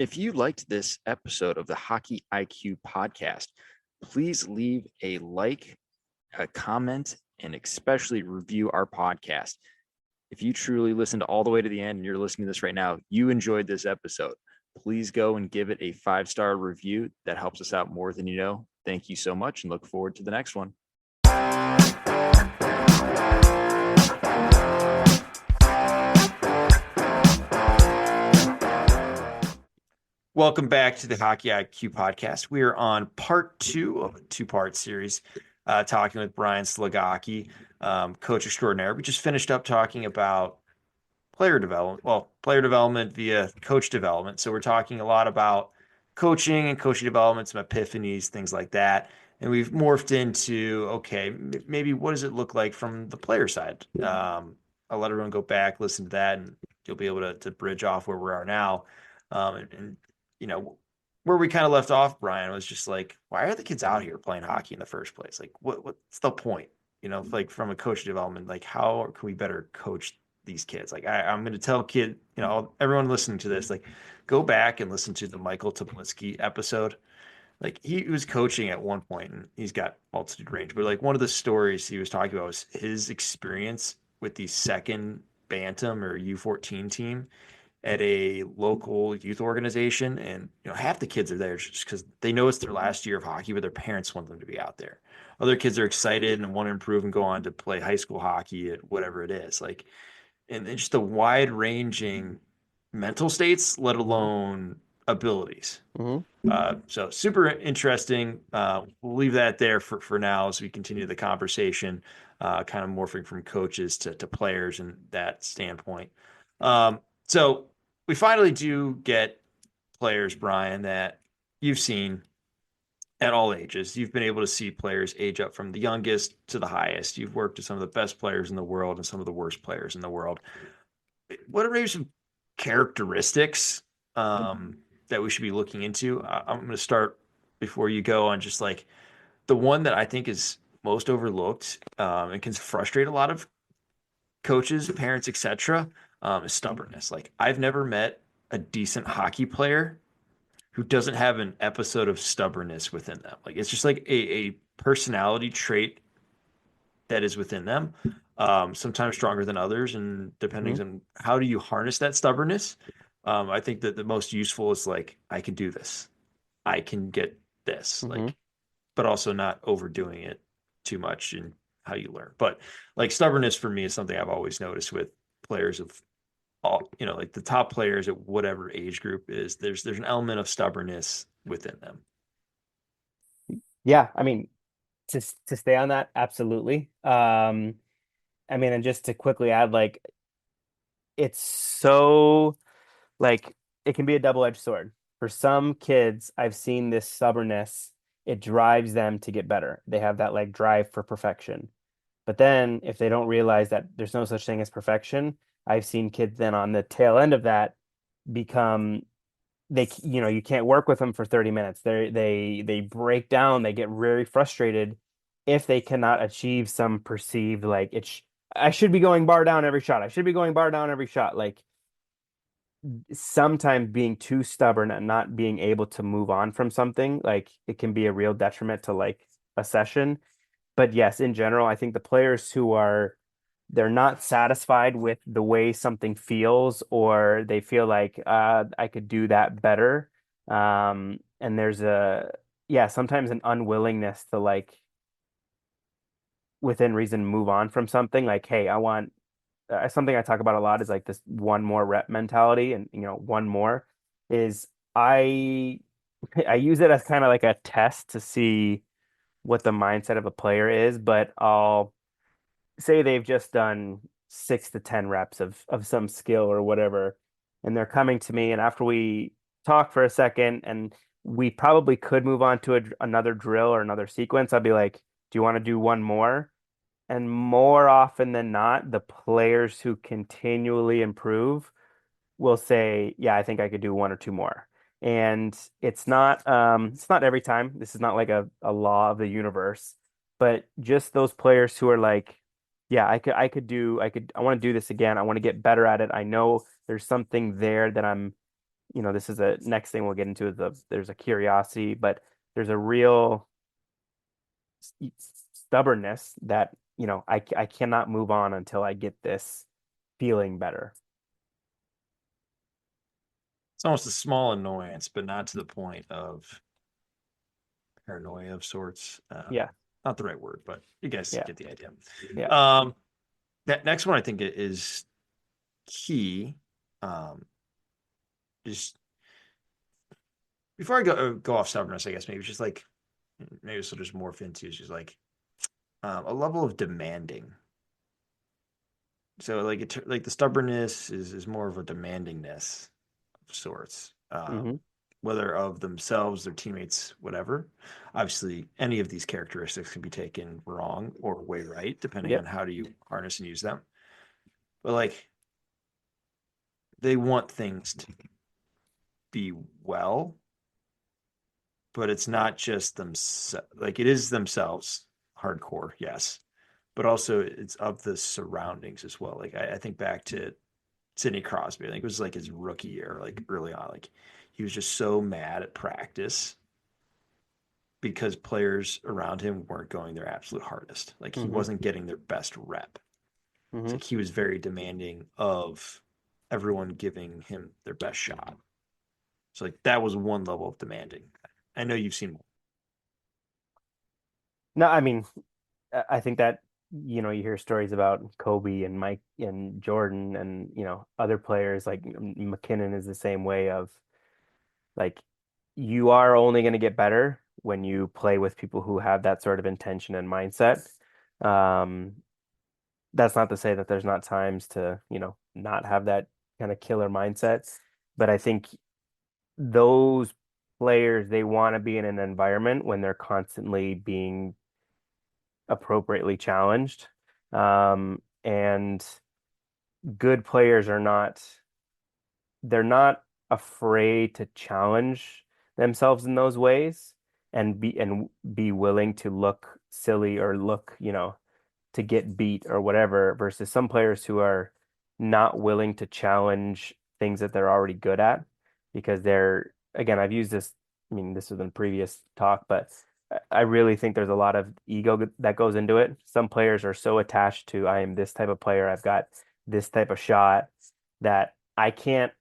If you liked this episode of the Hockey IQ podcast, please leave a like, a comment, and especially review our podcast. If you truly listened all the way to the end and you're listening to this right now, you enjoyed this episode. Please go and give it a 5-star review. That helps us out more than you know. Thank you so much and look forward to the next one. Welcome back to the Hockey IQ podcast. We are on part 2 of a 2-part series, talking with Brian Slugocki, coach extraordinaire. We just finished up talking about player development via coach development. So we're talking a lot about coaching and coaching development, some epiphanies, things like that. And we've morphed into, okay, maybe what does it look like from the player side? I'll let everyone go back, listen to that, and you'll be able to bridge off where we are now. And you know, where we kind of left off, Brian, was just like, why are the kids out here playing hockey in the first place? Like, what's the point? Like from a coach development, like how can we better coach these kids? Like I'm going to tell everyone listening to this, like go back and listen to the Michael Toplitsky episode. Like he was coaching at one point and he's got multitude range, but like one of the stories he was talking about was his experience with the second Bantam or U14 team at a local youth organization. And, half the kids are there just because they know it's their last year of hockey, but their parents want them to be out there. Other kids are excited and want to improve and go on to play high school hockey at whatever it is. Like, and it's just a wide ranging mental states, let alone abilities. So super interesting. We'll leave that there for now as we continue the conversation, kind of morphing from coaches to players and that standpoint. So we finally do get players, Brian, that you've seen at all ages. You've been able to see players age up from the youngest to the highest. You've worked with some of the best players in the world and some of the worst players in the world. What are maybe some characteristics that we should be looking into? I'm going to start before you go on just like the one that I think is most overlooked and can frustrate a lot of coaches, parents, etc. Is stubbornness. Like I've never met a decent hockey player who doesn't have an episode of stubbornness within them. Like it's just like a personality trait that is within them, sometimes stronger than others, and depending on how do you harness that stubbornness. I think that the most useful is like I can do this, I can get this, like, but also not overdoing it too much in how you learn. But like stubbornness for me is something I've always noticed with players of all, like the top players at whatever age group is, there's an element of stubbornness within them. Yeah, I mean, to stay on that, absolutely. I mean, and just to quickly add, like, it's so like it can be a double-edged sword. For some kids, I've seen this stubbornness, it drives them to get better. They have that like drive for perfection. But then if they don't realize that there's no such thing as perfection, I've seen kids then on the tail end of that become you can't work with them for 30 minutes. They break down, they get very frustrated if they cannot achieve some perceived like I should be going bar down every shot. I should be going bar down every shot. Like sometimes being too stubborn and not being able to move on from something, like it can be a real detriment to like a session. But yes, in general, I think the players who are they're not satisfied with the way something feels, or they feel like I could do that better. And there's sometimes an unwillingness to like within reason move on from something. Like, hey, I want something I talk about a lot is like this one more rep mentality, and one more is I I use it as kind of like a test to see what the mindset of a player is, but I'll say they've just done 6 to 10 reps of some skill or whatever, and they're coming to me, and after we talk for a second, and we probably could move on to another drill or another sequence, I'll be like, "Do you want to do one more?" And more often than not, the players who continually improve will say, "Yeah, I think I could do one or two more." And it's not every time. This is not like a law of the universe, but just those players who are like, "Yeah, I want to do this again. I want to get better at it. I know there's something there that this is a next thing we'll get into is there's a curiosity, but there's a real stubbornness that, I cannot move on until I get this feeling better. It's almost a small annoyance, but not to the point of paranoia of sorts. Yeah, Not the right word, but you guys yeah, get the idea. yeah. Um, that next one I think is key. Um, just before I go off stubbornness, I guess maybe just like maybe this will just morph into is just like a level of demanding. So like the stubbornness is more of a demandingness of sorts. Hmm. Whether of themselves, their teammates, whatever. Obviously, any of these characteristics can be taken wrong or way right, depending on Yep. how do you harness and use them. But like they want things to be well, but it's not just themselves. Like it is themselves, hardcore, yes, but also it's of the surroundings as well. Like I think back to Sidney Crosby. I think it was like his rookie year, like early on. Like he was just so mad at practice because players around him weren't going their absolute hardest. Like he Hmm. wasn't getting their best rep. It's Hmm. like he was very demanding of everyone giving him their best shot. So like that was one level of demanding. I know you've seen more. No, I mean, I think that, you hear stories about Kobe and Mike and Jordan and, other players like McKinnon is the same way of like, you are only going to get better when you play with people who have that sort of intention and mindset. Um, that's not to say that there's not times to, not have that kind of killer mindset, but I think those players, they want to be in an environment when they're constantly being appropriately challenged. And good players they're not afraid to challenge themselves in those ways and be willing to look silly or look, to get beat or whatever, versus some players who are not willing to challenge things that they're already good at because again, I've used this, I mean, this was in previous talk, but I really think there's a lot of ego that goes into it. Some players are so attached to, I am this type of player, I've got this type of shot that I can't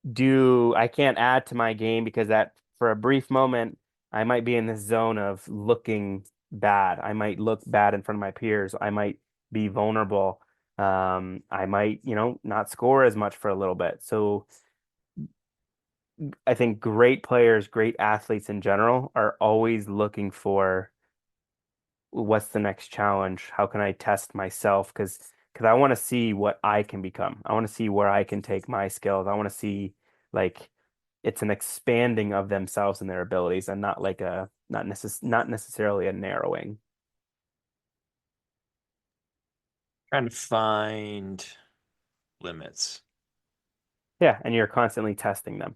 add to my game because that for a brief moment I might be in this zone of looking bad. I might look bad in front of my peers. I might be vulnerable. I might, not score as much for a little bit. So I think great players, great athletes in general are always looking for what's the next challenge? How can I test myself? Because I want to see what I can become. I want to see where I can take my skills. I want to see like it's an expanding of themselves and their abilities and not like not necessarily a narrowing. Trying to find limits. Yeah, and you're constantly testing them.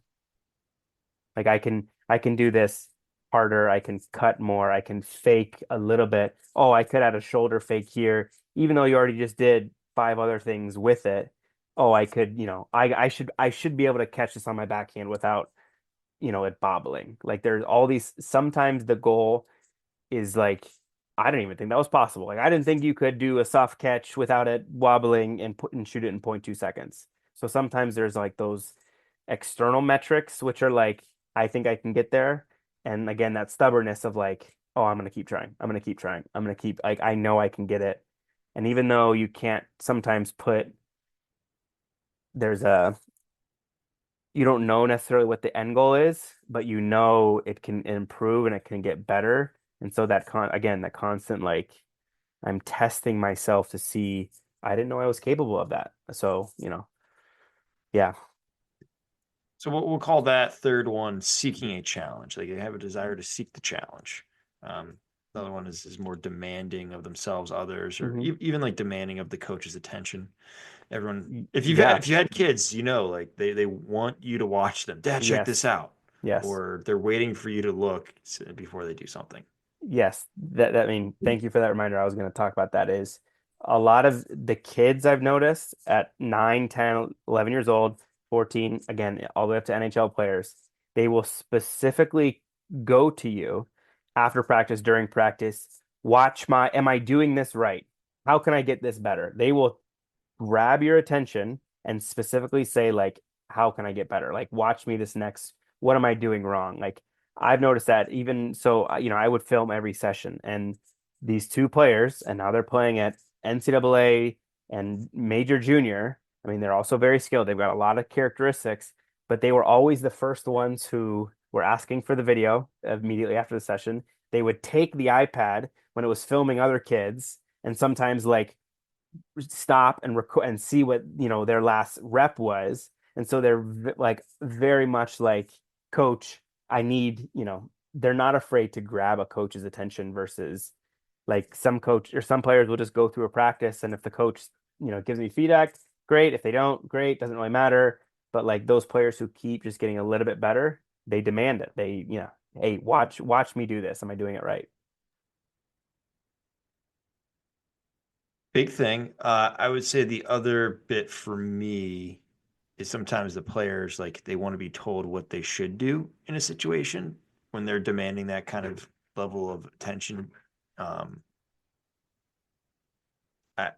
Like I can do this harder, I can cut more, I can fake a little bit. Oh, I could add a shoulder fake here, even though you already just did five other things with it. Oh, I could, I should be able to catch this on my backhand without, it bobbling. Like there's all these sometimes the goal is like I didn't even think that was possible. Like I didn't think you could do a soft catch without it wobbling and put and shoot it in 0.2 seconds. So sometimes there's like those external metrics which are like I think I can get there. And again, that stubbornness of like, oh, I'm gonna keep trying. I'm gonna keep trying. I'm gonna keep like I know I can get it. And even though you can't sometimes put there's a you don't know necessarily what the end goal is, but you know it can improve and it can get better. And so that constant like I'm testing myself to see I didn't know I was capable of that. So, yeah. So we'll call that third one seeking a challenge. Like they have a desire to seek the challenge. The other one is more demanding of themselves, others, or Hmm. even like demanding of the coach's attention. Everyone, Yeah. if you had kids, like they want you to watch them. Dad, check this Yes. out, Yes. or they're waiting for you to look before they do something. Yes. I mean, thank you for that reminder. I was going to talk about that is a lot of the kids I've noticed at 9, 10, 11 years old, 14, again, all the way up to NHL players, they will specifically go to you after practice, during practice, watch am I doing this right? How can I get this better? They will grab your attention and specifically say, like, how can I get better? Like, watch me this next, what am I doing wrong? Like, I've noticed that even so, I would film every session, and these two players, and now they're playing at NCAA and major junior. I mean, they're also very skilled. They've got a lot of characteristics, but they were always the first ones who were asking for the video immediately after the session. They would take the iPad when it was filming other kids, and sometimes like stop and record and see what their last rep was. And so they're like very much like, coach, I need, they're not afraid to grab a coach's attention versus like some coach or some players will just go through a practice, and if the coach gives me feedback, great. If they don't, great, doesn't really matter. But like those players who keep just getting a little bit better, they demand it. They, hey, watch me do this. Am I doing it right? Big thing. I would say the other bit for me is sometimes the players like they want to be told what they should do in a situation when they're demanding that kind of level of attention. Um, I,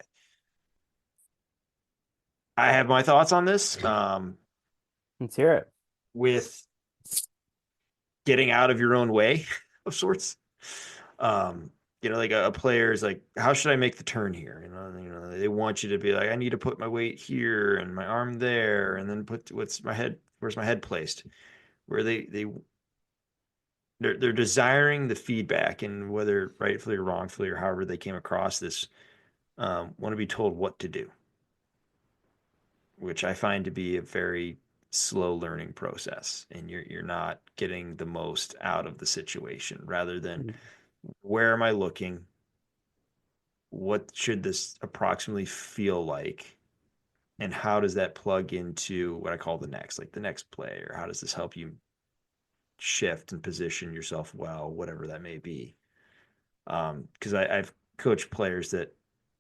I have my thoughts on this. Let's hear it. With getting out of your own way of sorts. Like a player is like, how should I make the turn here? They want you to be like, I need to put my weight here and my arm there, and then put where's my head placed? Where they're desiring the feedback, and whether rightfully or wrongfully or however they came across this, want to be told what to do, which I find to be a very slow learning process, and you're not getting the most out of the situation rather than where am I looking? What should this approximately feel like? And how does that plug into what I call the next, like the next play, or how does this help you shift and position yourself well, whatever that may be? Because I've coached players that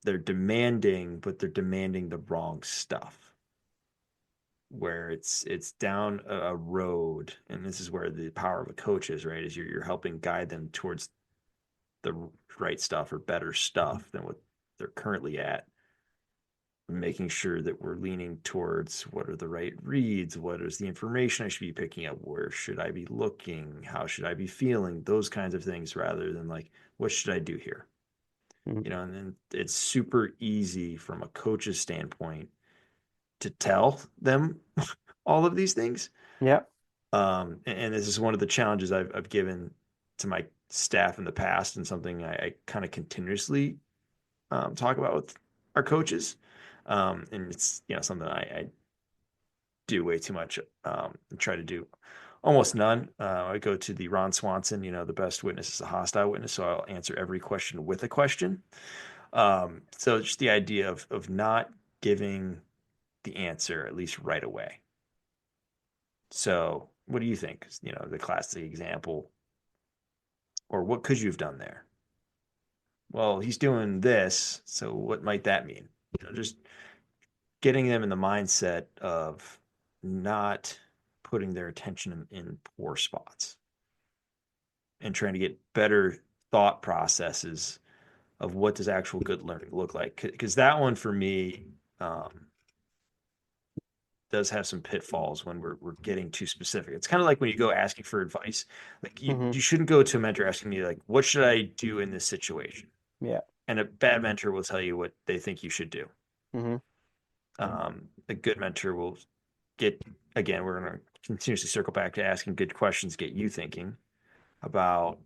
they're demanding, but they're demanding the wrong stuff, where it's down a road, and this is where the power of a coach is, right? Is you're helping guide them towards the right stuff or better stuff than what they're currently at, making sure that we're leaning towards what are the right reads, what is the information I should be picking up, where should I be looking, how should I be feeling, those kinds of things, rather than like, what should I do here? And then it's super easy from a coach's standpoint to tell them all of these things. Yeah. And this is one of the challenges I've given to my staff in the past, and something I kind of continuously talk about with our coaches. And it's something I do way too much, and try to do almost none. I go to the Ron Swanson, the best witness is a hostile witness, so I'll answer every question with a question. So just the idea of not giving the answer at least right away. So what do you think? The classic example, or what could you have done there? Well, he's doing this, so what might that mean? Just getting them in the mindset of not putting their attention in poor spots, and trying to get better thought processes of what does actual good learning look like. Because that one for me, does have some pitfalls when we're getting too specific. It's kind of like when you go asking for advice. Like Mm-hmm. you shouldn't go to a mentor asking me like, what should I do in this situation? Yeah. And a bad mentor will tell you what they think you should do. Mm-hmm. A good mentor will get, again, we're going to continuously circle back to asking good questions, get you thinking about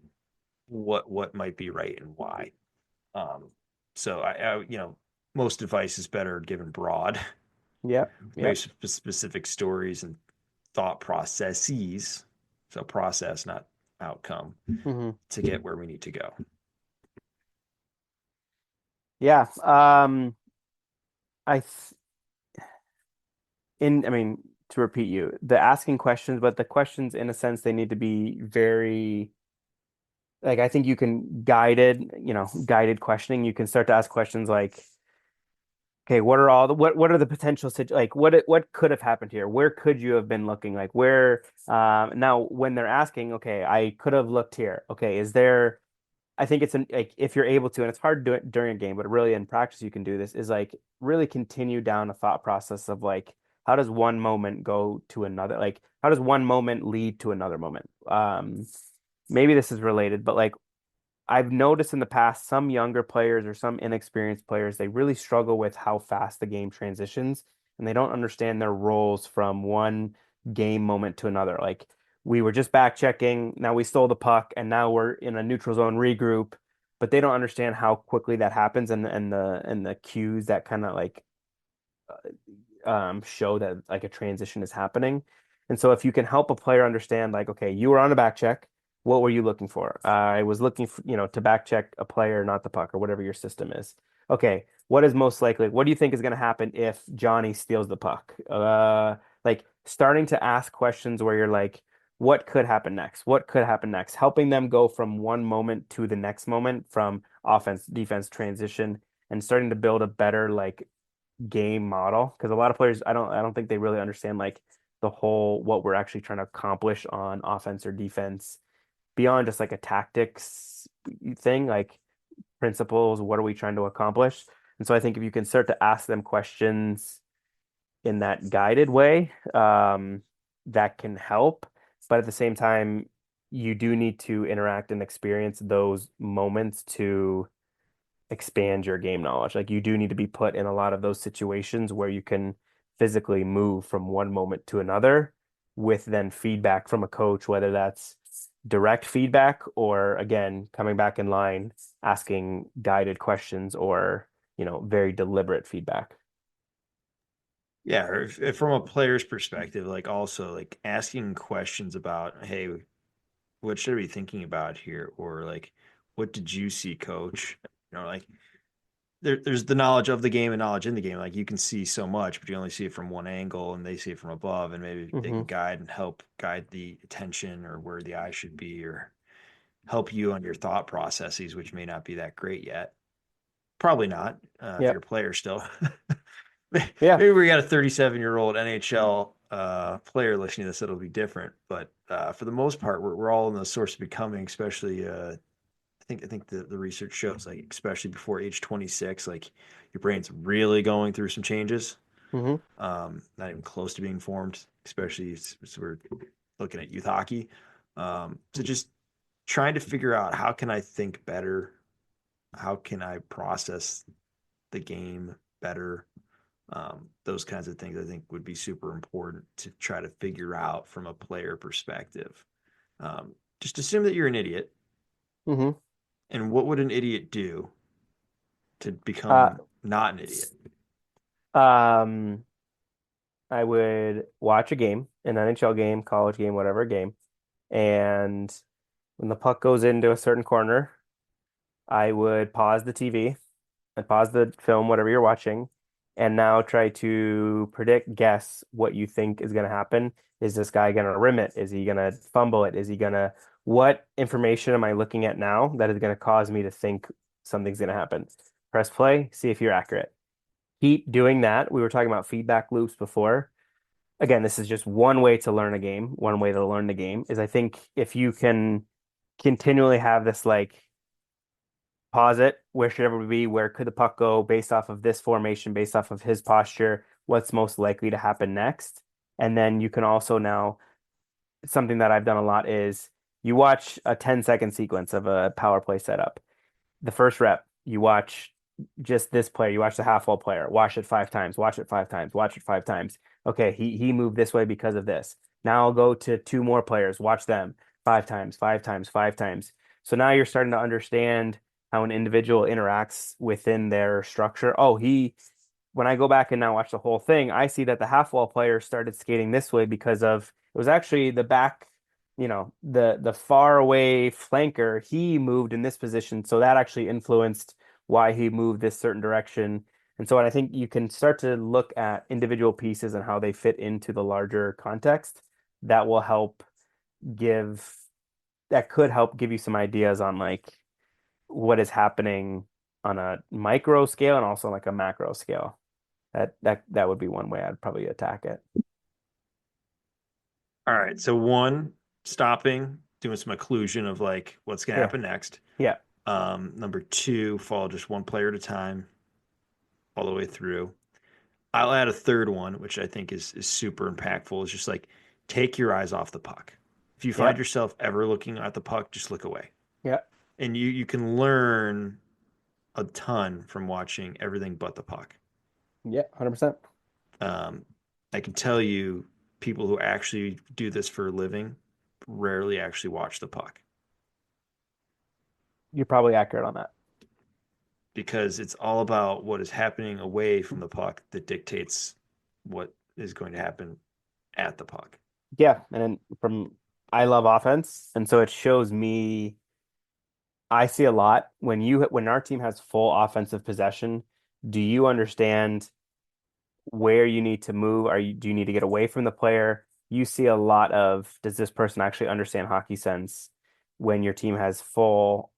what might be right and why. Um, so most advice is better given broad, Yep. very Yep. specific stories and thought processes. So process, not outcome, Mm-hmm. to get where we need to go. Yeah. I th I mean, to repeat you, the asking questions, but the questions in a sense they need to be very like I think you can guided questioning. You can start to ask questions like, okay, what are the potential like what could have happened here? Where could you have been looking? Like where now when they're asking, okay, I could have looked here. Okay, is there I think it's like if you're able to, and it's hard to do it during a game, but really in practice you can do this, is like really continue down a thought process of like how does one moment go to another? Like how does one moment lead to another moment? Maybe this is related, but like I've noticed in the past some younger players or some inexperienced players, they really struggle with how fast the game transitions and they don't understand their roles from one game moment to another. Like we were just back checking, now we stole the puck and now we're in a neutral zone regroup, but they don't understand how quickly that happens and the cues that kind of like show that like a transition is happening. And so if you can help a player understand, like, okay, you were on a back check, what were you looking for? I was looking for, to back check a player, not the puck, or whatever your system is. Okay, what is most likely? What do you think is going to happen if Johnny steals the puck? Like starting to ask questions where you're like, what could happen next? What could happen next? Helping them go from one moment to the next moment, from offense, defense, transition, and starting to build a better like game model because a lot of players I don't think they really understand like the whole what we're actually trying to accomplish on offense or defense beyond just like a tactics thing, like principles, what are we trying to accomplish? And so I think if you can start to ask them questions in that guided way, that can help. But at the same time, you do need to interact and experience those moments to expand your game knowledge. Like you do need to be put in a lot of those situations where you can physically move from one moment to another with then feedback from a coach, whether that's direct feedback or again, coming back in line, asking guided questions or, very deliberate feedback. Yeah, or if from a player's perspective, like also like asking questions about, hey, what should I be thinking about here? Or like, what did you see, coach? Like there's the knowledge of the game and knowledge in the game. Like you can see so much, but you only see it from one angle and they see it from above, and maybe they Mm-hmm. can guide and help guide the attention or where the eye should be, or help you on your thought processes, which may not be that great yet. Probably not, if you're Yep. a player still. Yeah. Maybe we got a 37-year-old NHL player listening to this, it'll be different. But for the most part, we're all in the source of becoming, especially I think the research shows like especially before age 26, like your brain's really going through some changes. Mm-hmm. Not even close to being formed, especially as we're looking at youth hockey. So just trying to figure out how can I think better, how can I process the game better. Those kinds of things I think would be super important to try to figure out from a player perspective. Just assume that you're an idiot, Mm-hmm. and what would an idiot do to Uh, become not an idiot? um, I would watch a game, an NHL game, college game, whatever game, and when the puck goes into a certain corner, I would pause the TV and pause the film, whatever you're watching, and now try to predict, guess what you think is going to happen. Is this guy going to rim it? Is he going to fumble it? Is he going to, what information am I looking at now that is going to cause me to think something's going to happen? Press play, see if you're accurate. Keep doing that. We were talking about feedback loops before. Again, this is just one way to learn a game. One way to learn the game is I think if you can continually have this like pause it. Where should everybody be? Where could the puck go based off of this formation, based off of his posture? What's most likely to happen next? And then you can also now, something that I've done a lot is you watch a 10-second sequence of a power play setup. The first rep, you watch just this player, you watch the half wall player, watch it 5 times, watch it 5 times, watch it 5 times. Okay, he moved this way because of this. Now I'll go to two more players, watch them 5 times, 5 times, 5 times. So now you're starting to understand how an individual interacts within their structure. Oh, when I go back and now watch the whole thing, I see that the half wall player started skating this way because of it was actually the back, the far away flanker, he moved in this position. So that actually influenced why he moved this certain direction. And so I think you can start to look at individual pieces and how they fit into the larger context. That will help give that could help give you some ideas on like what is happening on a micro scale and also like a macro scale. That would be one way I'd probably attack it. All right. So one, stopping, doing some occlusion of like what's going to Yeah. happen next. Yeah. Number two, follow just one player at a time all the way through. I'll add a third one, which I think is super impactful. Is just like take your eyes off the puck. If you find Yep. yourself ever looking at the puck, just look away. Yep. And you can learn a ton from watching everything but the puck. Yeah. 100%. Um, I can tell you, people who actually do this for a living rarely actually watch the puck You're probably accurate on that. because it's all about what is happening away from the puck that dictates what is going to happen at the puck. Yeah. And then from I love offense, and so it shows me I see a lot when our team has full offensive possession, do you understand where you need to move? Do you need to get away from the player? You see a lot of does this person actually understand hockey sense when your team has full,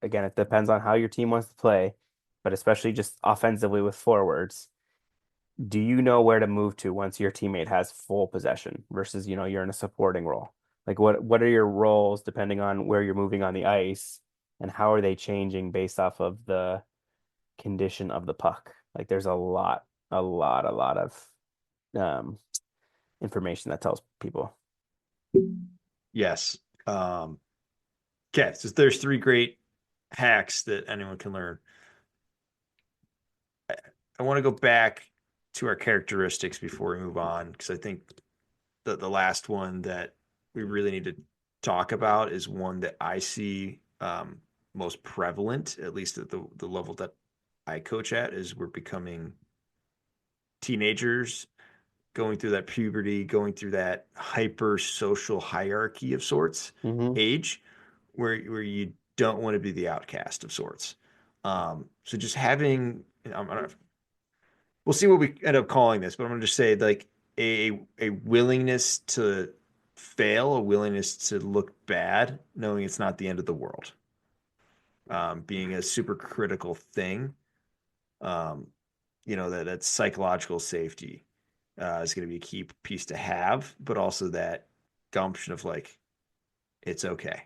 again, it depends on how your team wants to play, but especially just offensively with forwards. Do you know where to move to once your teammate has full possession versus, you're in a supporting role? Like what are your roles depending on where you're moving on the ice and how are they changing based off of the condition of the puck? Like there's a lot of um information that tells people. Yes. Okay, so there's three great hacks that anyone can learn. I want to go back to our characteristics before we move on because I think the last one that we really need to talk about is one that I see most prevalent, at least at the level that I coach at, is we're becoming teenagers, going through that puberty, going through that hyper social hierarchy of sorts Hmm. age, where you don't want to be the outcast of sorts. So just having, I don't know, we'll see what we end up calling this, but I'm gonna just say like a willingness to fail, a willingness to look bad, knowing it's not the end of the world, being a super critical thing. Um, that psychological safety is going to be a key piece to have, but also that gumption of like it's okay,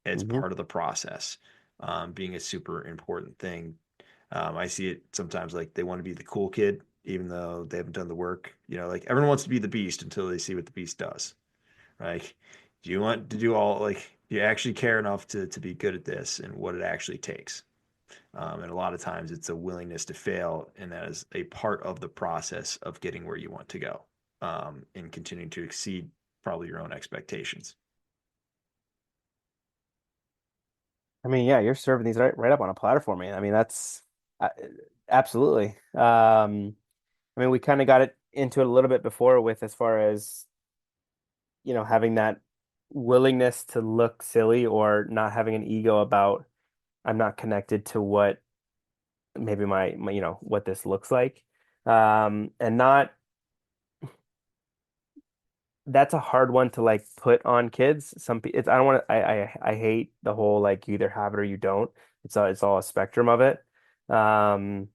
it's Hmm. part of the process, being a super important thing. I see it sometimes like they want to be the cool kid, even though they haven't done the work. Like everyone wants to be the beast until they see what the beast does. Like, do you want to do all like do you actually care enough to be good at this and what it actually takes? And a lot of times it's a willingness to fail, and that is a part of the process of getting where you want to go, and continuing to exceed probably your own expectations. I mean, yeah, you're serving these right up on a platter for me. I mean, that's uh, absolutely. I mean, we kind of got it into it a little bit before with as far as, having that willingness to look silly or not having an ego about I'm not connected to what maybe my what this looks like. And not That's a hard one to like put on kids. It's I don't want to I hate the whole like you either have it or you don't. It's all a spectrum of it. Um,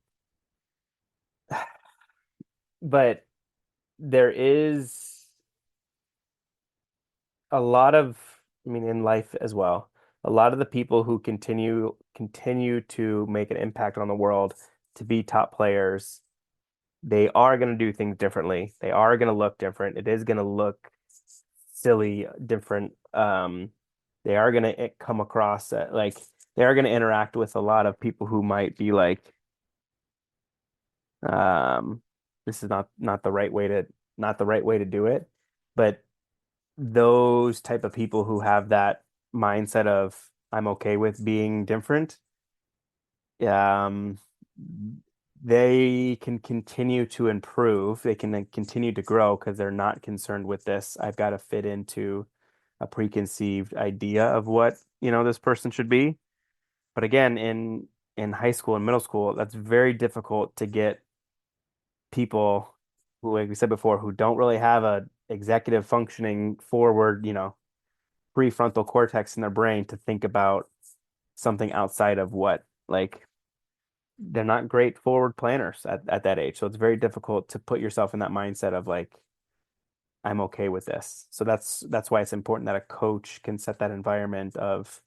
but there is a lot of, I mean, in life as well, a lot of the people who continue to make an impact on the world to be top players, they are going to do things differently. They are going to look different. It is going to look silly, different. They are going to come across like they are going to interact with a lot of people who might be like, um, this is not the right way to do it. But those type of people who have that mindset of I'm okay with being different, um, they can continue to improve. They can then continue to grow because they're not concerned with this. I've got to fit into a preconceived idea of what, this person should be. But again, in high school and middle school, that's very difficult to get people who, like we said before, who don't really have a executive functioning forward, prefrontal cortex in their brain to think about something outside of what like they're not great forward planners at that age. So it's very difficult to put yourself in that mindset of like, I'm okay with this. So that's why it's important that a coach can set that environment of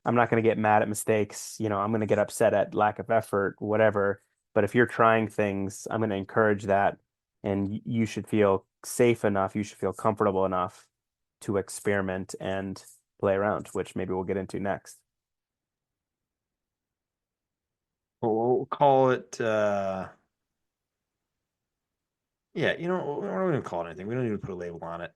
I'm not going to get mad at mistakes. I'm going to get upset at lack of effort, whatever. But if you're trying things, I'm going to encourage that. And you should feel safe enough. You should feel comfortable enough to experiment and play around, which maybe we'll get into next. We'll call it, yeah, we don't even call it anything. We don't even put a label on it.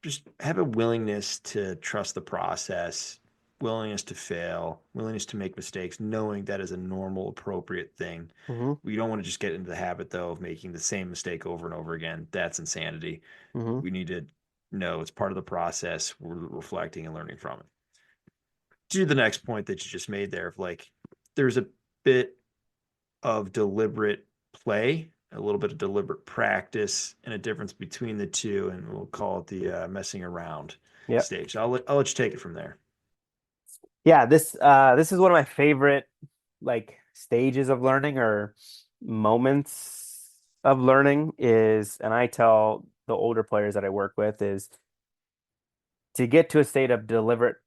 Just have a willingness to trust the process, willingness to fail, willingness to make mistakes, knowing that is a normal, appropriate thing. Hmm. We don't want to just get into the habit, though, of making the same mistake over and over again. That's insanity. Hmm. We need to know it's part of the process. We're reflecting and learning from it. To the next point that you just made there, of like, there's a bit of deliberate play, a little bit of deliberate practice, and a difference between the two. And we'll call it the messing around Yep. stage. I'll let you take it from there. Yeah, this is one of my favorite like stages of learning or moments of learning is, and I tell the older players that I work with is to get to a state of deliberate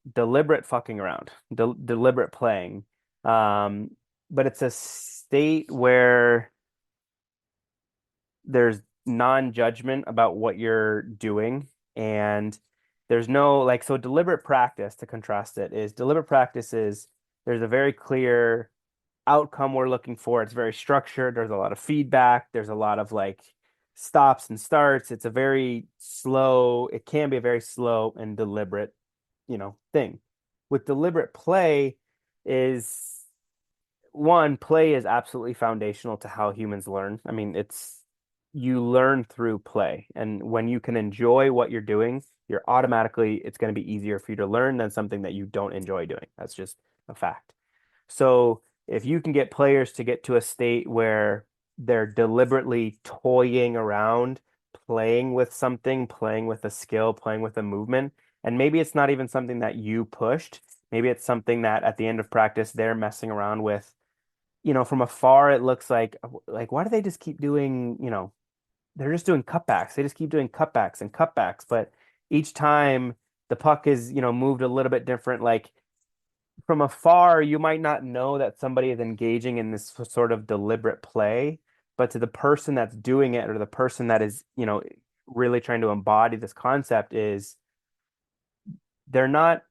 fucking around, deliberate playing. Um, but it's a state where there's non-judgment about what you're doing, and there's no like, so deliberate practice, to contrast it, is deliberate practice is there's a very clear outcome we're looking for. It's very structured. There's a lot of feedback. There's a lot of like stops and starts. It's a very slow, it can be a very slow and deliberate, thing. With deliberate play is one, play is absolutely foundational to how humans learn. I mean, you learn through play. And when you can enjoy what you're doing, it's going to be easier for you to learn than something that you don't enjoy doing. That's just a fact. So if you can get players to get to a state where they're deliberately toying around, playing with something, playing with a skill, playing with a movement, and maybe it's not even something that you pushed, maybe it's something that at the end of practice they're messing around with. From afar it looks like why do they just keep doing, they're just doing cutbacks. They just keep doing cutbacks and cutbacks, but each time the puck is, moved a little bit different. Like from afar, you might not know that somebody is engaging in this sort of deliberate play, but to the person that's doing it or the person that is, really trying to embody this concept is they're not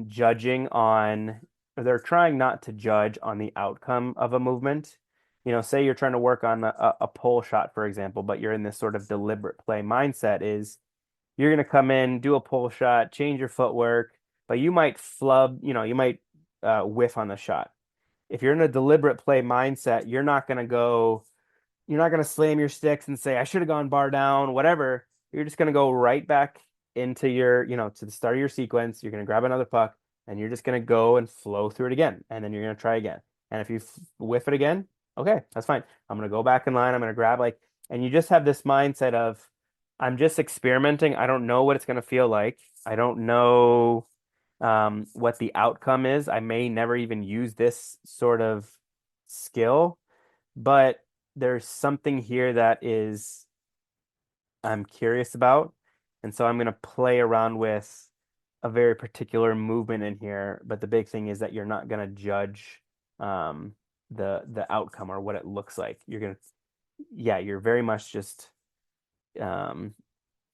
judging on, or they're trying not to judge on the outcome of a movement. Say you're trying to work on a pull shot, for example, but you're in this sort of deliberate play mindset is you're going to come in, do a pull shot, change your footwork, but you might flub, you might whiff on the shot. If you're in a deliberate play mindset, you're not going to slam your sticks and say, I should have gone bar down, whatever. You're just going to go right back into to the start of your sequence. You're going to grab another puck and you're just going to go and flow through it again. And then you're going to try again. And if you whiff it again, okay, that's fine. I'm going to go back in line. I'm going to grab and you just have this mindset of, I'm just experimenting. I don't know what it's going to feel like. I don't know what the outcome is. I may never even use this sort of skill, but there's something here that is I'm curious about. And so I'm going to play around with a very particular movement in here. But the big thing is that you're not going to judge um, the outcome or what it looks like. Yeah, you're very much just um,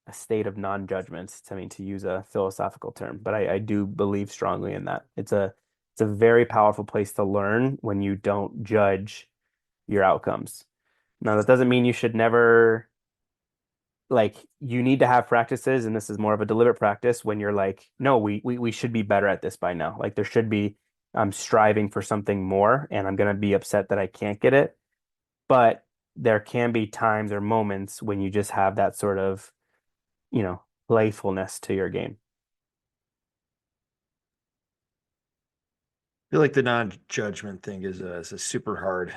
a state of non-judgment. To use a philosophical term, but I do believe strongly in that. It's a very powerful place to learn when you don't judge your outcomes. Now, that doesn't mean you should never like you need to have practices, and this is more of a deliberate practice when you're like, no, we should be better at this by now. Like there should be, I'm striving for something more, and I'm gonna be upset that I can't get it. But there can be times or moments when you just have that sort of, playfulness to your game. I feel like the non-judgment thing is a super hard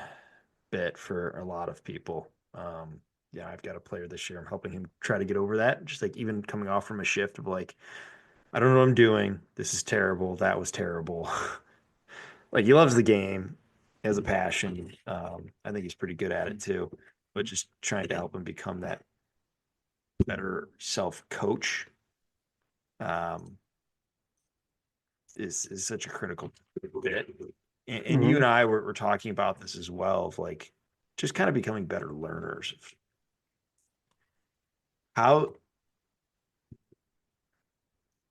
bit for a lot of people. Yeah, I've got a player this year. I'm helping him try to get over that. Just like even coming off from a shift of like, I don't know what I'm doing. This is terrible. That was terrible. Like he loves the game, he has a passion. I think he's pretty good at it too, but just trying to help him become that better self coach um, is such a critical bit. And you Hmm. and I were talking about this as well of like just kind of becoming better learners. How,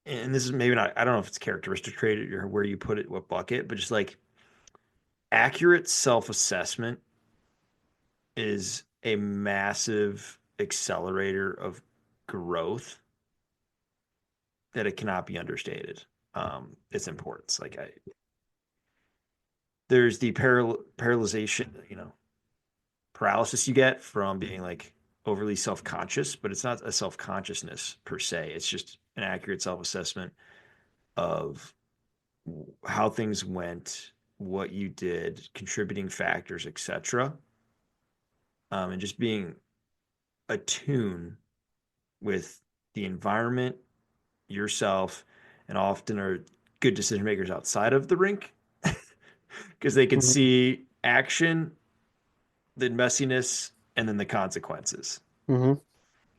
and this is maybe not, I don't know if it's characteristic trait or where you put it, what bucket, but just like accurate self assessment is a massive accelerator of growth that it cannot be understated. Its importance. Like there's the paralyzation, paralysis you get from being like overly self-conscious, but it's not a self-consciousness per se. It's just an accurate self-assessment of how things went, what you did, contributing factors, etc. And just being attuned with the environment, yourself, and often are good decision makers outside of the rink because they can Hmm. see action, the messiness, and then the consequences. Hmm.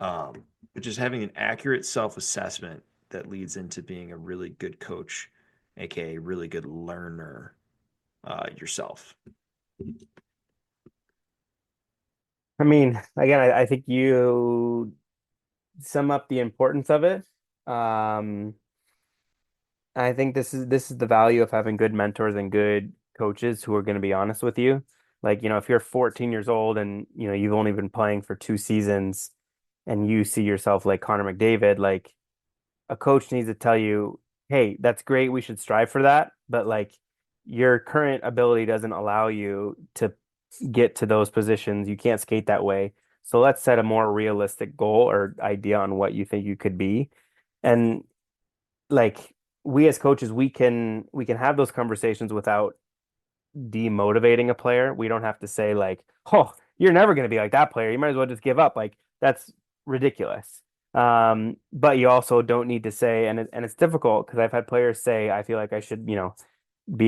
Um, but just having an accurate self assessment that leads into being a really good coach, aka really good learner yourself. I mean, again, I think you sum up the importance of it. Um, I think this is the value of having good mentors and good coaches who are going to be honest with you. Like, if you're 14 years old and you've only been playing for 2 seasons and you see yourself like Connor McDavid, like a coach needs to tell you, hey, that's great, we should strive for that, but like your current ability doesn't allow you to get to those positions. You can't skate that way. So let's set a more realistic goal or idea on what you think you could be. And like we as coaches, we can have those conversations without demotivating a player. We don't have to say like, "Oh, you're never going to be like that player. You might as well just give up." Like that's ridiculous. But you also don't need to say, and it's difficult because I've had players say, "I feel like I should, be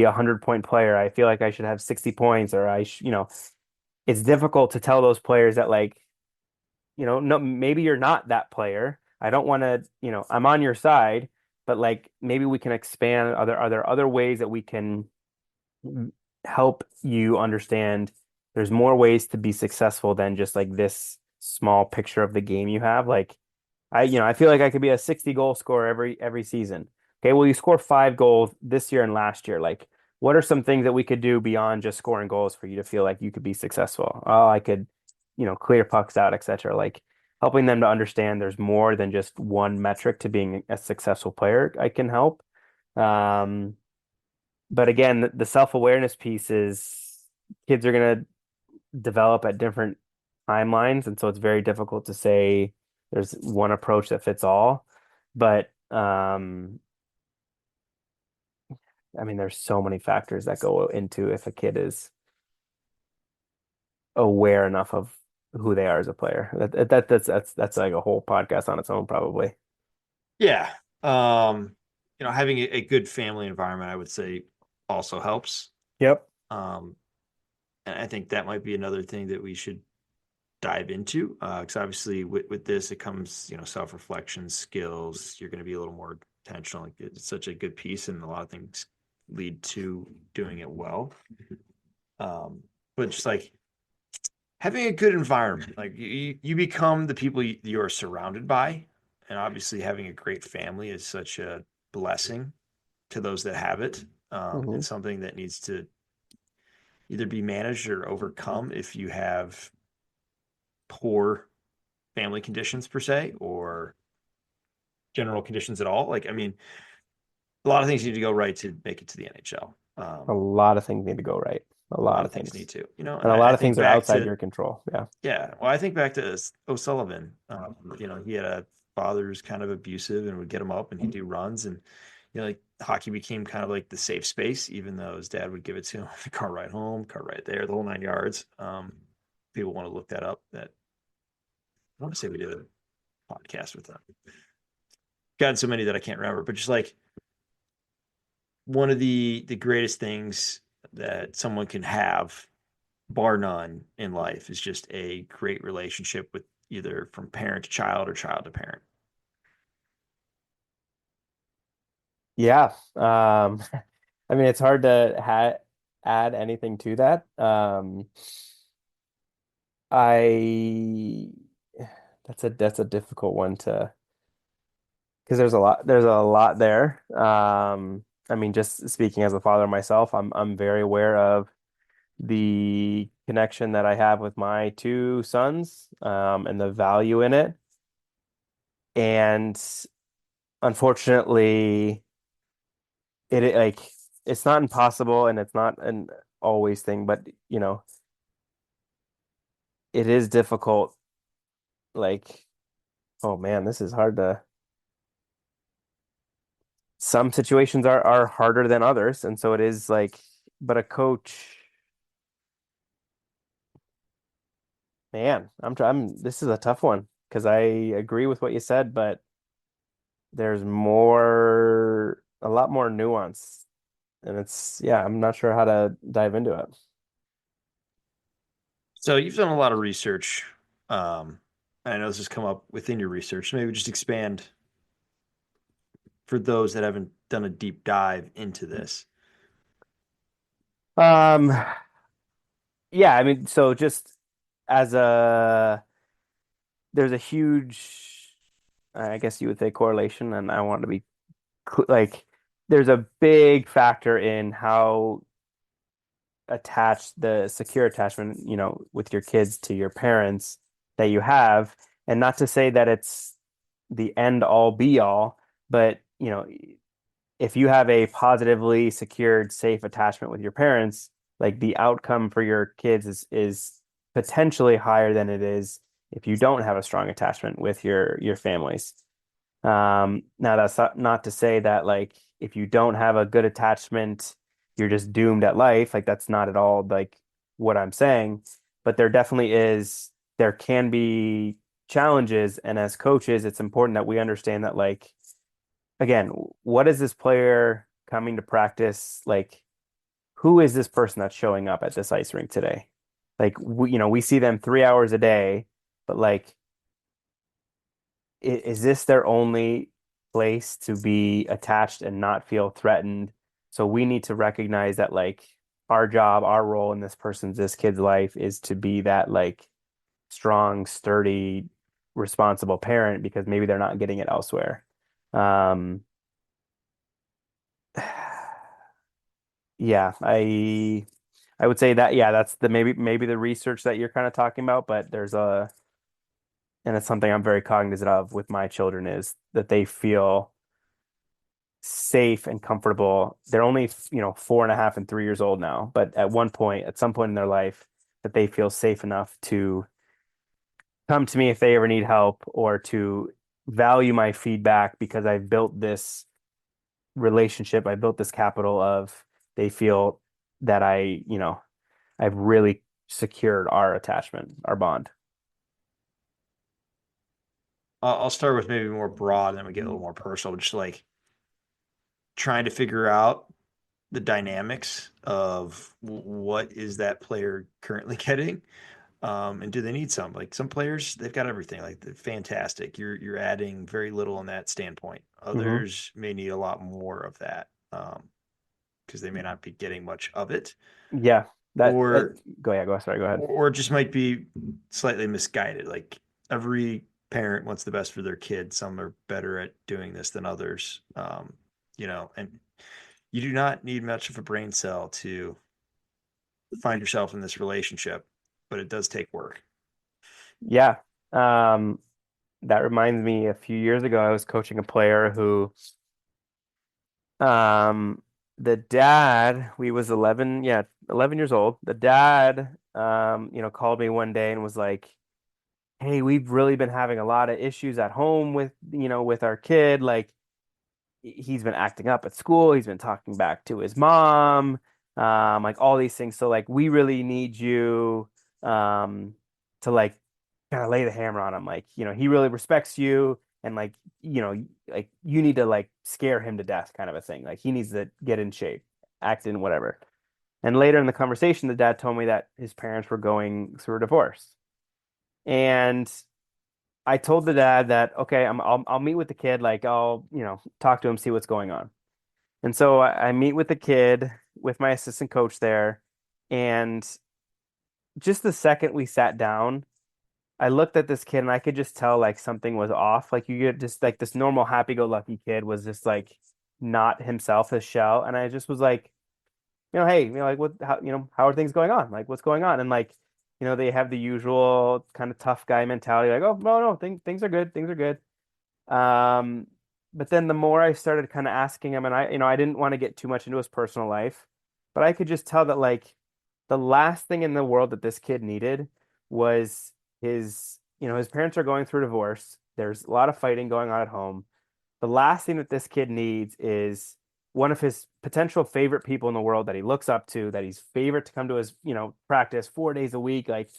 100-point player. I feel like I should have 60 points, or it's difficult to tell those players that like, no, maybe you're not that player. I don't want to, I'm on your side, but like maybe we can expand. Are there other ways that we can help you understand there's more ways to be successful than just like this small picture of the game you have. Like I feel like I could be a 60 goal scorer every season. Okay, well you score 5 goals this year and last year. Like what are some things that we could do beyond just scoring goals for you to feel like you could be successful? Oh, I could, clear pucks out, etc. Like helping them to understand there's more than just one metric to being a successful player I can help. Um, but again, the self-awareness piece is kids are going to develop at different timelines, and so it's very difficult to say there's one approach that fits all. But I mean, there's so many factors that go into if a kid is aware enough of who they are as a player. That's like a whole podcast on its own, probably. Yeah. Having a good family environment, I would say, also helps. Yep. Um, and I think that might be another thing that we should dive into because obviously with this it comes self-reflection skills. You're going to be a little more intentional. Like, it's such a good piece and a lot of things lead to doing it well. But just like having a good environment, like you become the people you are surrounded by, and obviously having a great family is such a blessing to those that have it. Hmm. It's something that needs to either be managed or overcome if you have poor family conditions per se or general conditions at all. Like, I mean, a lot of things need to go right to make it to the NHL. A lot of things need to go right. A A lot lot of of things need things. to, And and a I lot of think things are back outside to, your control. Yeah. yeah, well, I think back to O'Sullivan. He had a father who's kind of abusive and would get him up and he'd do runs. And, like hockey became kind of like the safe space, even though his dad would give it to him the car ride home, car ride there, the whole 9 yards. People want to look that up. That I want to say we did a podcast with them. Gotten so many that I can't remember, but just like one of the greatest things that someone can have, bar none, in life is just a great relationship with either from parent to child or child to parent. Yeah. I mean, it's hard to ha add anything to that. I that's a difficult one to because there's a lot there. I mean, just speaking as a father myself, I'm very aware of the connection that I have with my two sons, and the value in it. And unfortunately, like it's not impossible and it's not an always thing, but it is difficult. Like, oh man, this is hard to. Some situations are harder than others, and so it is like, but a coach, man, this is a tough one because I agree with what you said, but there's a lot more nuance, and yeah, I'm not sure how to dive into it. So you've done a lot of research. Um, I know this has come up within your research. So maybe just expand for those that haven't done a deep dive into this. Um, yeah, I mean, so just as a there's a huge, I guess you would say correlation, and I want to be like, there's a big factor in how attached the secure attachment, with your kids to your parents that you have. And not to say that it's the end all be all, but if you have a positively secured, safe attachment with your parents, like the outcome for your kids is potentially higher than it is if you don't have a strong attachment with your families. Now that's not to say that like if you don't have a good attachment, you're just doomed at life. Like that's not at all like what I'm saying. But there can be challenges, and as coaches, it's important that we understand that like again, what is this player coming to practice? Like, who is this person that's showing up at this ice rink today? Like we see them 3 hours a day, but like is this their only place to be attached and not feel threatened? So we need to recognize that like our job, our role in this kid's life is to be that like strong, sturdy, responsible parent because maybe they're not getting it elsewhere. Um, yeah, I would say that yeah, that's the maybe the research that you're kind of talking about, but and it's something I'm very cognizant of with my children is that they feel safe and comfortable. They're only, 4.5 and 3 years old now, but at some point in their life, that they feel safe enough to come to me if they ever need help or to value my feedback because I've built this relationship, I built this capital of they feel that I've really secured our attachment, our bond. I'll start with maybe more broad, and then we get a little more personal. Just like trying to figure out the dynamics of what is that player currently getting, and do they need some? Like some players, they've got everything. Like they're fantastic. You're adding very little on that standpoint. Hmm. Others may need a lot more of that, because they may not be getting much of it, Yeah, or sorry, go ahead. or just might be slightly misguided. Like every parent wants the best for their kid. Some are better at doing this than others. And you do not need much of a brain cell to find yourself in this relationship, but it does take work. Yeah. Um, that reminds me a few years ago, I was coaching a player who, um, the dad, we was 11, yeah, 11 years old. The dad, called me one day and was like, "Hey, we've really been having a lot of issues at home with our kid. Like, he's been acting up at school. He's been talking back to his mom, like all these things. So like we really need you um to like kind of lay the hammer on him. Like, he really respects you and like you need to like scare him to death kind of a thing. Like he needs to get in shape, act in whatever. And later in the conversation, the dad told me that his parents were going through a divorce. And I told the dad that, okay, I'll meet with the kid, like I'll, talk to him, see what's going on. And so I meet with the kid with my assistant coach there. And just the second we sat down, I looked at this kid and I could just tell like something was off. Like you get just like this normal happy-go-lucky kid was just like not himself, his shell. And I just was like, hey, like what, how, how are things going on? Like what's going on? And like, they have the usual kind of tough guy mentality, like, oh, no, things are good, things are good. Um, but then the more I started kind of asking him, and I didn't want to get too much into his personal life, but I could just tell that like the last thing in the world that this kid needed was his parents are going through divorce. There's a lot of fighting going on at home. The last thing that this kid needs is one of his potential favorite people in the world that he looks up to, that he's favorite to come to his, practice 4 days a week, like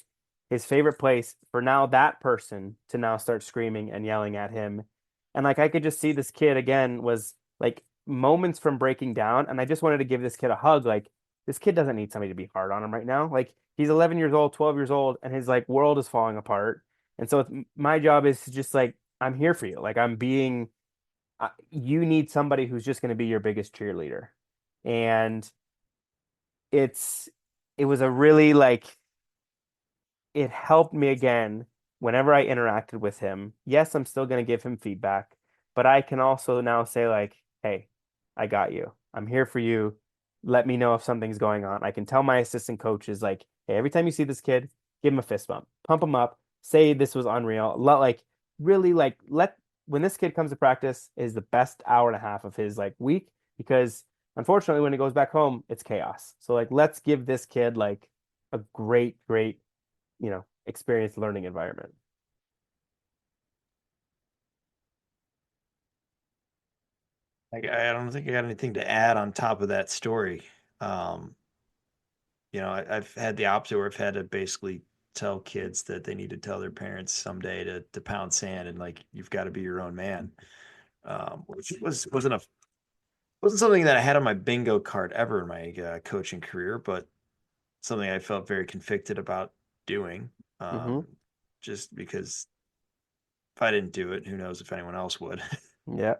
his favorite place, for now that person to now start screaming and yelling at him. And like I could just see this kid again was like moments from breaking down. And I just wanted to give this kid a hug. Like this kid doesn't need somebody to be hard on him right now. Like he's 11 years old, 12 years old, and his like world is falling apart. And so my job is to just like, I'm here for you. Like I'm being you need somebody who's just going to be your biggest cheerleader. And it's it was a really like it helped me again whenever I interacted with him. Yes, I'm still going to give him feedback, but I can also now say like, "Hey, I got you. I'm here for you. Let me know if something's going on." I can tell my assistant coaches like, "Hey, every time you see this kid, give him a fist bump. Pump him up. Say this was unreal. Like really like let when this kid comes to practice is the best hour and a half of his like week because unfortunately when he goes back home, it's chaos. So like let's give this kid like a great experience learning environment. I don't think I got anything to add on top of that story. Um, I've had the opposite where I've had to basically tell kids that they need to tell their parents someday to pound sand and like you've got to be your own man. Which wasn't something that I had on my bingo card ever in my coaching career, but something I felt very convicted about doing. Hmm. Just because if I didn't do it, who knows if anyone else would. Yeah.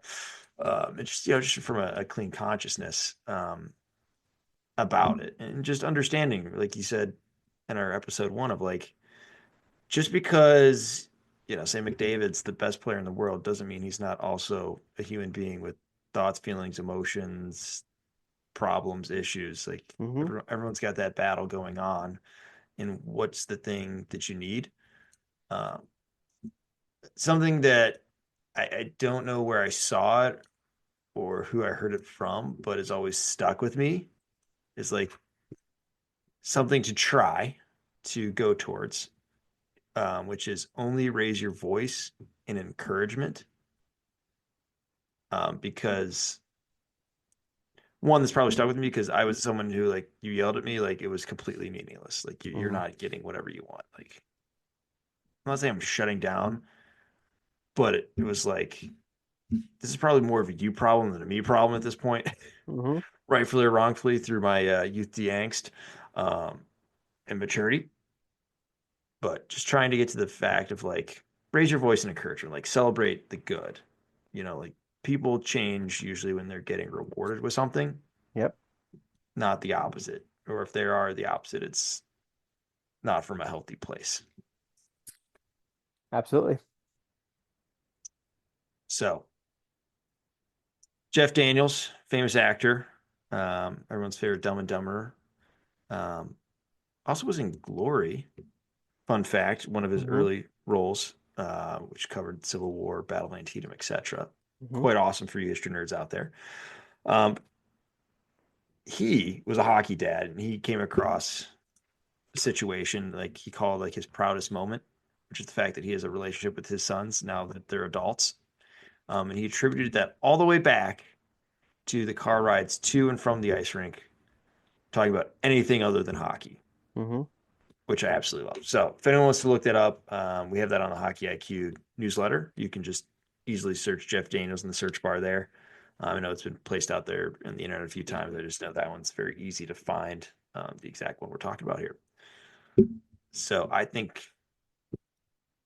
It's just from a clean consciousness about it, and just understanding, like you said in our episode one, of like just because say McDavid's the best player in the world doesn't mean he's not also a human being with thoughts, feelings, emotions, problems, issues. Like Hmm. everyone's got that battle going on, and what's the thing that you need? Um, Something that I don't know where I saw it or who I heard it from, but has always stuck with me is like something to try to go towards, which is only raise your voice in encouragement. Because one that's probably stuck with me because I was someone who like you yelled at me like it was completely meaningless. Like you're Hmm. not getting whatever you want. Like I'm not saying I'm shutting down, but it was like this is probably more of a you problem than a me problem at this point, Hmm. rightfully or wrongfully through my youth angst um, and maturity. But just trying to get to the fact of like raise your voice and encouragement, like celebrate the good. Like people change usually when they're getting rewarded with something, Yep. not the opposite. Or if they are the opposite, it's not from a healthy place. Absolutely. So Jeff Daniels, famous actor, everyone's favorite Dumb and Dumber, um, also was in Glory. Fun fact: one of his Hmm. early roles, which covered Civil War, Battle of Antietam, etc. Hmm. Quite awesome for you history nerds out there. Um, he was a hockey dad, and he came across a situation like he called like his proudest moment, which is the fact that he has a relationship with his sons now that they're adults. And he attributed that all the way back to the car rides to and from the ice rink, talking about anything other than hockey, Hmm. which I absolutely love. So if anyone wants to look that up, we have that on the Hockey IQ newsletter. You can just easily search Jeff Daniels in the search bar there. I know it's been placed out there in the internet a few times. I just know that one's very easy to find. the exact one we're talking about here. So I think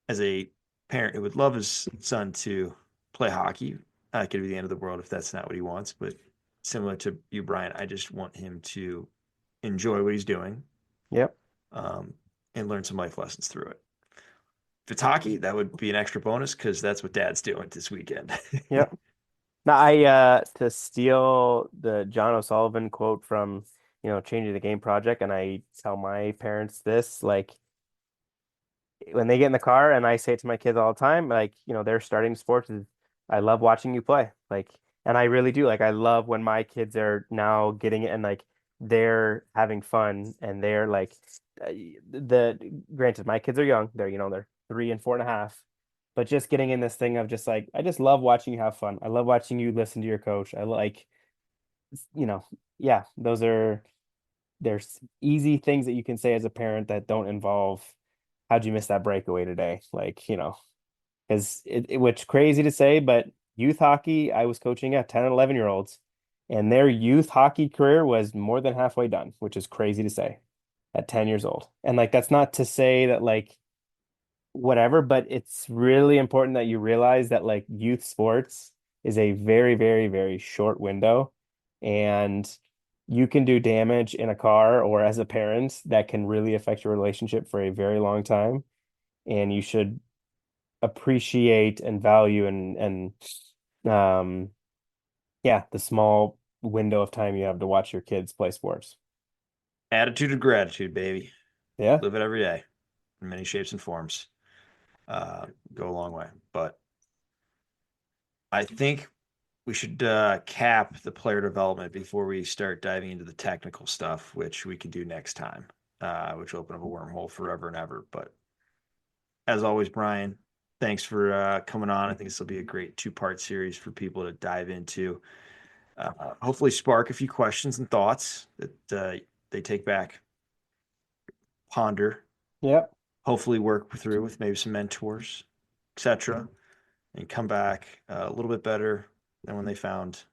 as a parent who would love his son to play hockey, it could be the end of the world if that's not what he wants. But similar to you, Brian, I just want him to enjoy what he's doing, Yep. um, and learn some life lessons through it. If it's hockey, that would be an extra bonus because that's what Dad's doing this weekend. Yep. Now, to steal the John O'Sullivan quote from, Changing the Game Project, and I tell my parents this, like, when they get in the car, and I say it to my kids all the time, like, they're starting sports, is I love watching you play. Like, and I really do. Like, I love when my kids are now getting it and like they're having fun and they're like, granted, my kids are young. They're 3 and 4.5, but just getting in this thing of just like, I just love watching you have fun. I love watching you listen to your coach. I like, you know, yeah, there's easy things that you can say as a parent that don't involve how'd you miss that breakaway today? Like, because which crazy to say, but youth hockey, I was coaching at 10 and 11-year-olds, and their youth hockey career was more than halfway done, which is crazy to say at 10 years old. And like, that's not to say that like whatever, but it's really important that you realize that like youth sports is a very, very, very short window. And you can do damage in a car or as a parent that can really affect your relationship for a very long time. And you should appreciate and value and yeah, the small window of time you have to watch your kids play sports. Attitude of gratitude, baby. Yeah. Live it every day in many shapes and forms. Go a long way. But I think we should cap the player development before we start diving into the technical stuff, which we can do next time, which will open up a wormhole forever and ever. But as always, Brian, thanks for coming on. I think this will be a great two-part series for people to dive into. Hopefully, spark a few questions and thoughts that they take back, ponder, Yeah. hopefully work through with maybe some mentors, etc., and come back a little bit better than when they found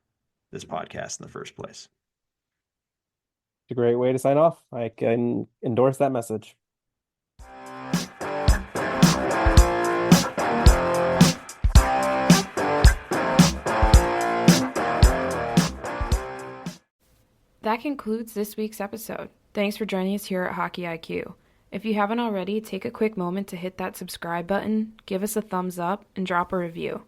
this podcast in the first place. It's a great way to sign off. I can endorse that message. That concludes this week's episode. Thanks for joining us here at Hockey IQ. If you haven't already, take a quick moment to hit that subscribe button, give us a thumbs up, and drop a review.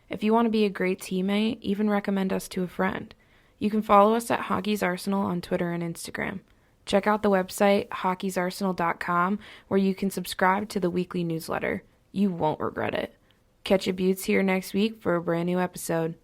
If you want to be a great teammate, even recommend us to a friend. You can follow us at Hockey's Arsenal on Twitter and Instagram. Check out the website, hockeysarsenal.com, where you can subscribe to the weekly newsletter. You won't regret it. Catch your buttes here next week for a brand new episode.